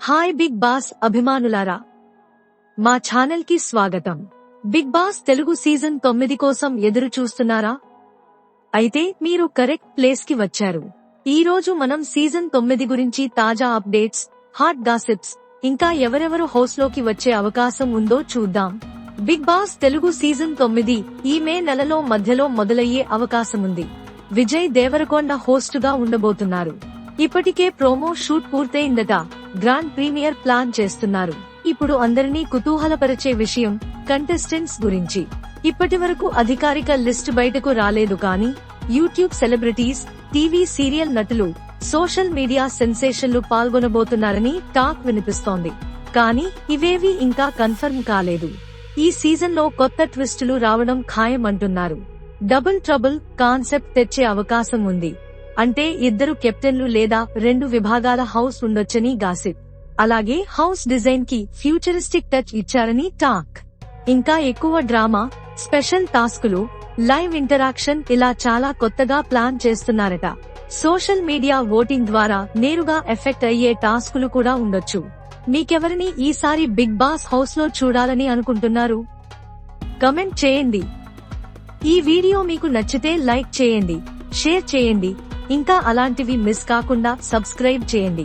Hi big boss అభిమానులారా, మా channel కి స్వాగతం. బిగ్ బాస్ తెలుగు సీజన్ 9 కోసం ఎదురు చూస్తున్నారా? అయితే మీరు కరెక్ట్ ప్లేస్ కి వచ్చారు. ఈ రోజు మనం సీజన్ 9 గురించి తాజా అప్డేట్స్, హాట్ గాసిప్స్, ఇంకా ఎవరెవరు హౌస్ లోకి వచ్చే అవకాశం ఉందో చూద్దాం. బిగ్ బాస్ తెలుగు సీజన్ 9 ఈ మే నెలలో మధ్యలో మొదలయ్యే అవకాశముంది. విజయ్ దేవరకొండ హోస్టుగా ఉండబోతున్నారు. ఇప్పటికే ప్రోమో షూట్ పూర్తయిందట. గ్రాండ్ ప్రీమియర్ ప్లాన్ చేస్తున్నారు. ఇప్పుడు అందరినీ కుతూహలపరిచే విషయం కంటెస్టెంట్స్ గురించి. ఇప్పటివరకు అధికారిక లిస్టు బయటకు రాలేదు, కానీ యూట్యూబ్ సెలబ్రిటీస్, టీవీ సీరియల్ నటులు, సోషల్ మీడియా సెన్సేషన్లు పాల్గొనబోతున్నారని టాక్ వినిపిస్తోంది. కానీ ఇవేవీ ఇంకా కన్ఫర్మ్ కాలేదు. ఈ సీజన్ లో కొత్త ట్విస్టులు రావడం ఖాయం అంటున్నారు. డబుల్ ట్రబుల్ కాన్సెప్ట్ తెచ్చే అవకాశం ఉంది. అంటే ఇద్దరు కెప్టెన్లు లేదా 2 విభాగాల హౌస్ ఉండొచ్చని గాసిప్. అలాగే హౌస్ డిజైన్ కి ఫ్యూచరిస్టిక్ టచ్ ఇచ్చారని టాక్. ఇంకా ఎక్కువ డ్రామా, స్పెషల్ టాస్కులు, లైవ్ ఇంటరాక్షన్, ఇలా చాలా కొత్తగా ప్లాన్ చేస్తున్నారట. సోషల్ మీడియా ఓటింగ్ ద్వారా నేరుగా ఎఫెక్ట్ అయ్యే టాస్కులు కూడా ఉండొచ్చు. మీకెవరిని ఈసారి బిగ్ బాస్ హౌస్ లో చూడాలని అనుకుంటున్నారు? కమెంట్ చేయండి. ఈ వీడియో మీకు నచ్చితే లైక్ చేయండి, షేర్ చేయండి, ఇంకా అలాంటివి మిస్ కాకుండా సబ్స్క్రైబ్ చేయండి.